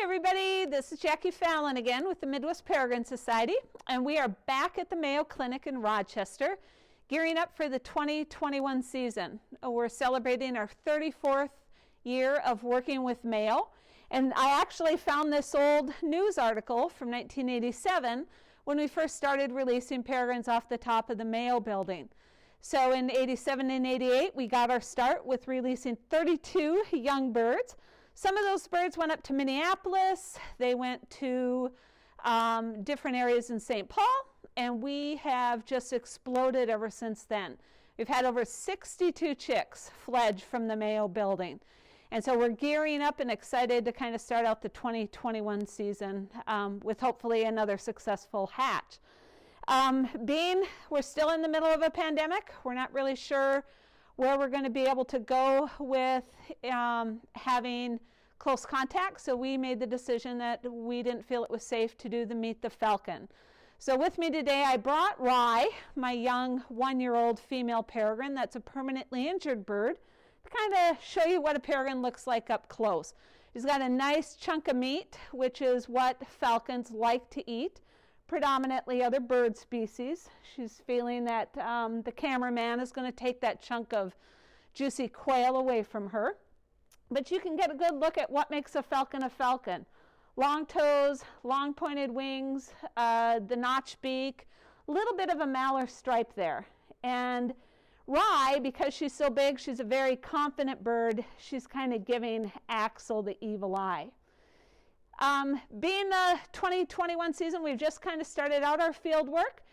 everybody, this is Jackie Fallon again with the Midwest Peregrine Society, and we are back at the Mayo Clinic in Rochester, gearing up for the 2021 season. We're celebrating our 34th year of working with Mayo, and I actually found this old news article from 1987 when we first started releasing peregrines off the top of the Mayo building. So in 87 and 88, we got our start with releasing 32 young birds. Some of those birds went up to Minneapolis, they went to different areas in St. Paul, and we have just exploded ever since then. We've had over 62 chicks fledge from the Mayo building. And so we're gearing up and excited to kind of start out the 2021 season with hopefully another successful hatch. We're still in the middle of a pandemic, we're not really sure where we're going to be able to go with having close contact, so we made the decision that we didn't feel it was safe to do the Meet the Falcon. So with me today I brought Rye, my young 1-year-old female peregrine that's a permanently injured bird, to kind of show you what a peregrine looks like up close. She's got a nice chunk of meat, which is what falcons like to eat. Predominantly other bird species. She's feeling that the cameraman is going to take that chunk of juicy quail away from her. But you can get a good look at what makes a falcon a falcon. Long toes, long pointed wings, the notch beak, a little bit of a malar stripe there. And Rye, because she's so big, she's a very confident bird. She's kind of giving Axel the evil eye. Being the 2021 season, we've just kind of started out our field work,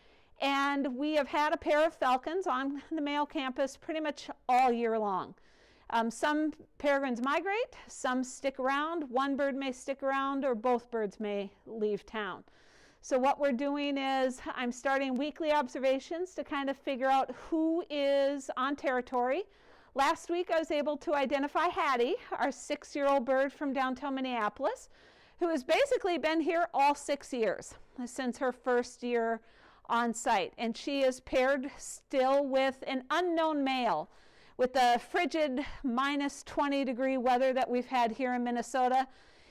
and we have had a pair of falcons on the Mayo campus pretty much all year long. Some peregrines migrate, some stick around, one bird may stick around, or both birds may leave town. So what we're doing is I'm starting weekly observations to kind of figure out who is on territory. Last week I was able to identify Hattie, our 6-year-old bird from downtown Minneapolis, who has basically been here all 6 years since her first year on site. And she is paired still with an unknown male. With the frigid minus 20-degree weather that we've had here in Minnesota,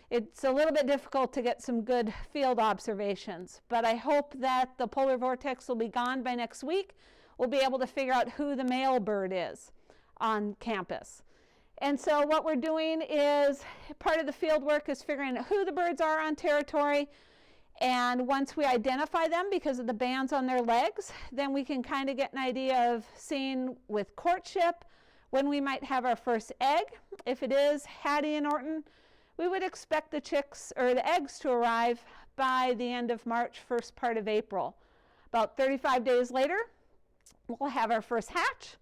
it's a little bit difficult to get some good field observations. But I hope that the polar vortex will be gone by next week. We'll be able to figure out who the male bird is on campus. And so what we're doing is, part of the field work is figuring out who the birds are on territory, and once we identify them because of the bands on their legs, then we can kind of get an idea of seeing with courtship when we might have our first egg. If it is Hattie and Orton, we would expect the chicks or the eggs to arrive by the end of March, first part of April. About 35 days later, we'll have our first hatch.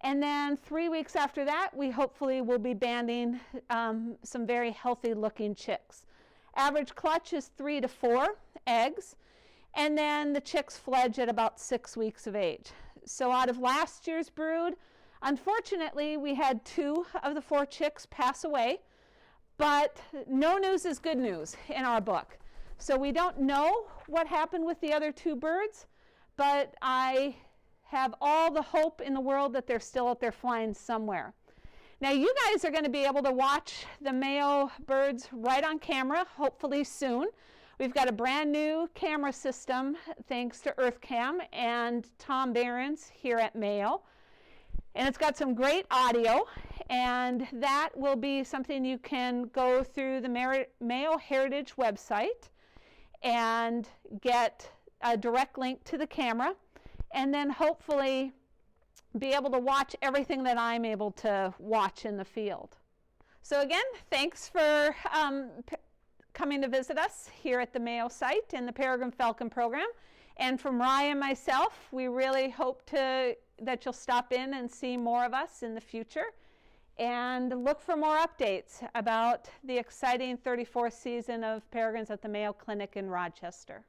And then 3 weeks after that, we hopefully will be banding some very healthy looking chicks. Average clutch is 3 to 4 eggs, and then the chicks fledge at about 6 weeks of age. So out of last year's brood, unfortunately, we had 2 of the 4 chicks pass away, but no news is good news in our book. So we don't know what happened with the other 2 birds, but I have all the hope in the world that they're still out there flying somewhere. Now you guys are going to be able to watch the Mayo birds right on camera, hopefully soon. We've got a brand new camera system thanks to EarthCam and Tom Behrens here at Mayo. And it's got some great audio, and that will be something you can go through the Mayo Heritage website and get a direct link to the camera, and then hopefully be able to watch everything that I'm able to watch in the field. So again, thanks for coming to visit us here at the Mayo site in the Peregrine Falcon program. And from Rye and myself, we really hope that you'll stop in and see more of us in the future, and look for more updates about the exciting 34th season of peregrines at the Mayo Clinic in Rochester.